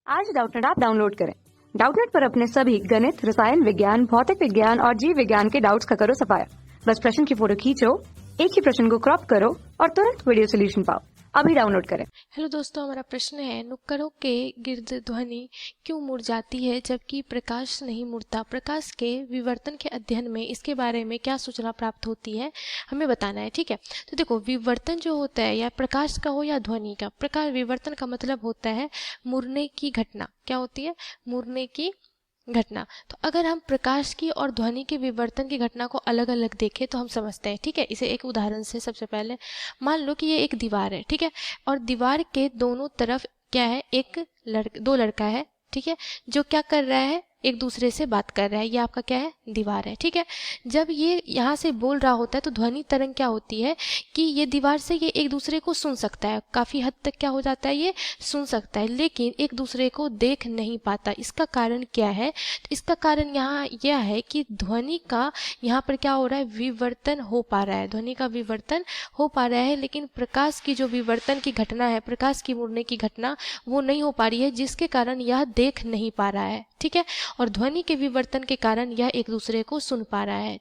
आज Doubtnut app download करें। Doubtnut पर अपने सभी गणित, रसायन विज्ञान, भौतिक विज्ञान और जीव विज्ञान के डाउट्स का करो सफाया। बस प्रश्न की फोटो खींचो, एक ही प्रश्न को क्रॉप करो और तुरंत वीडियो सोल्यूशन पाओ। अभी डाउनलोड करें। हेलो दोस्तों, हमारा प्रश्न है नुक्कड़ों के गिर्द ध्वनि क्यों मुड़ जाती है जबकि प्रकाश नहीं मुड़ता। प्रकाश के विवर्तन के अध्ययन में इसके बारे में क्या सूचना प्राप्त होती है हमें बताना है। ठीक है, तो देखो, विवर्तन जो होता है या प्रकाश का हो या ध्वनि का, प्रकाश विवर्तन का मतलब होता है मुड़ने की घटना। क्या होती है? मुड़ने की घटना। तो अगर हम प्रकाश की और ध्वनि के विवर्तन की घटना को अलग अलग देखें तो हम समझते हैं। ठीक है, इसे एक उदाहरण से सबसे पहले मान लो कि ये एक दीवार है। ठीक है, और दीवार के दोनों तरफ क्या है? दो लड़का है। ठीक है, जो क्या कर रहा है? एक दूसरे से बात कर रहा है। ये आपका क्या है? दीवार है। ठीक है, जब ये यहाँ से बोल रहा होता है तो ध्वनि तरंग क्या होती है कि ये दीवार से ये एक दूसरे को सुन सकता है, काफी हद तक क्या हो जाता है, ये सुन सकता है, लेकिन एक दूसरे को देख नहीं पाता। इसका कारण क्या है? तो इसका कारण यहाँ यह है कि ध्वनि का यहाँ पर क्या हो रहा है? विवर्तन हो पा रहा है। ध्वनि का विवर्तन हो पा रहा है, लेकिन प्रकाश की जो विवर्तन की घटना है, प्रकाश की मुड़ने की घटना, वो नहीं हो पा रही है, जिसके कारण यह देख नहीं पा रहा है। ठीक है, और ध्वनि के विवर्तन के कारण यह एक दूसरे को सुन पा रहा है।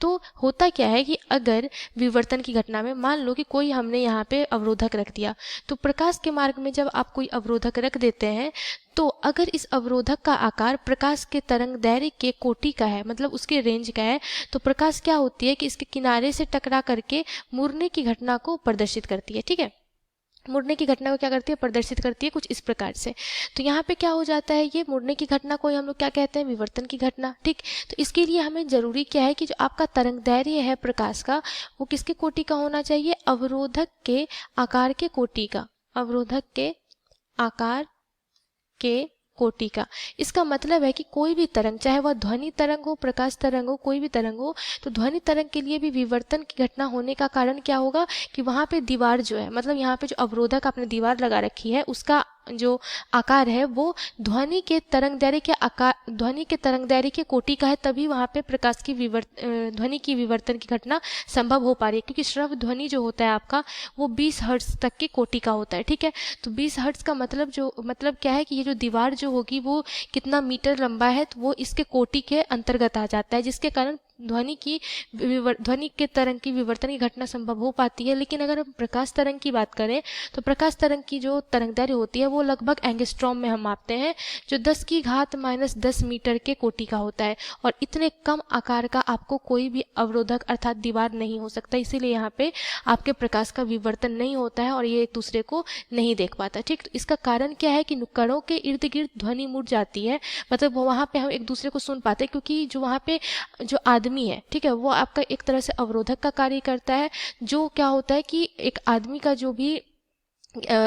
तो होता क्या है कि अगर विवर्तन की घटना में मान लो कि कोई हमने यहाँ पे अवरोधक रख दिया, तो प्रकाश के मार्ग में जब आप कोई अवरोधक रख देते हैं तो अगर इस अवरोधक का आकार प्रकाश के तरंग दैर्घ्य के कोटि का है, मतलब उसके रेंज का है, तो प्रकाश क्या होती है कि इसके किनारे से टकरा करके मुड़ने की घटना को प्रदर्शित करती है। ठीक है, मुड़ने की घटना को क्या करती है? प्रदर्शित करती है कुछ इस प्रकार से। तो यहाँ पे क्या हो जाता है? ये मुड़ने की घटना को हम लोग क्या कहते हैं? विवर्तन की घटना। ठीक, तो इसके लिए हमें जरूरी क्या है कि जो आपका तरंग दैर्घ्य है प्रकाश का, वो किसके कोटि का होना चाहिए? अवरोधक के आकार के कोटि का। अवरोधक के आकार के कोटि का। इसका मतलब है कि कोई भी तरंग, चाहे वह ध्वनि तरंग हो, प्रकाश तरंग हो, कोई भी तरंग हो, तो ध्वनि तरंग के लिए भी विवर्तन की घटना होने का कारण क्या होगा कि वहां पे दीवार जो है, मतलब यहाँ पे जो अवरोधक आपने दीवार लगा रखी है, उसका जो आकार है वो ध्वनि के तरंग दैर्घ्य के आकार, ध्वनि के तरंग दैर्घ्य के कोटि का है, तभी वहां पे प्रकाश की ध्वनि की विवर्तन की घटना संभव हो पा रही है। क्योंकि श्रव्य ध्वनि जो होता है आपका, वो 20 हर्ट्ज तक के कोटि का होता है। ठीक है, तो 20 हर्ट्ज का मतलब क्या है कि ये जो दीवार जो होगी वो कितना मीटर लंबा है, तो वो इसके कोटि के अंतर्गत आ जाता है, जिसके कारण ध्वनि के तरंग की विवर्तन की घटना संभव हो पाती है। लेकिन अगर हम प्रकाश तरंग की बात करें तो प्रकाश तरंग की जो तरंगदैर्घ्य होती है वो लगभग एंगस्ट्रॉम में हम मापते हैं, जो 10 की घात -10 मीटर के कोटि का होता है। और इतने कम आकार का आपको कोई भी अवरोधक अर्थात दीवार नहीं हो सकता, इसीलिए यहाँ पे आपके प्रकाश का विवर्तन नहीं होता है और ये एक दूसरे को नहीं देख पाता। ठीक, तो इसका कारण क्या है कि नुक्कड़ों के इर्द गिर्द ध्वनि मुड़ जाती है, मतलब वहां पे हम एक दूसरे को सुन पाते हैं, क्योंकि जो वहां पे जो आदमी है, ठीक है, वो आपका एक तरह से अवरोधक का कार्य करता है। जो क्या होता है कि एक आदमी का जो भी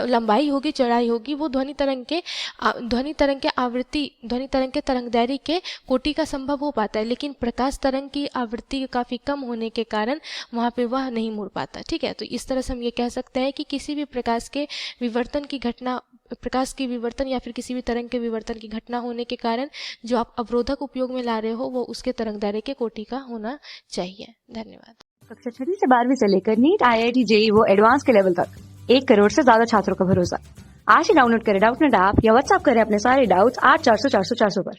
लंबाई होगी, चौड़ाई होगी, वो ध्वनि तरंग के आवृत्ति, ध्वनि तरंग के तरंगदैर्घ्य के कोटि का संभव हो पाता है। लेकिन प्रकाश तरंग की आवृत्ति काफी कम होने के कारण वहां पे वह नहीं मुड़ पाता। ठीक है, तो इस तरह से हम ये कह सकते हैं कि किसी भी प्रकाश के विवर्तन की घटना, प्रकाश के विवर्तन या फिर किसी भी तरंग के विवर्तन की घटना होने के कारण जो आप अवरोधक उपयोग में ला रहे हो वो उसके तरंगदैर्घ्य के कोटि का होना चाहिए। धन्यवाद। कक्षा 6 से 12वीं से लेकर नीट, IIT, JEE वो एडवांस के लेवल तक 1 करोड़ से ज्यादा छात्रों का भरोसा। आज ही डाउनलोड करें डाउटनेट ऐप या व्हाट्सएप करें अपने सारे डाउट्स 8400 400 400 पर।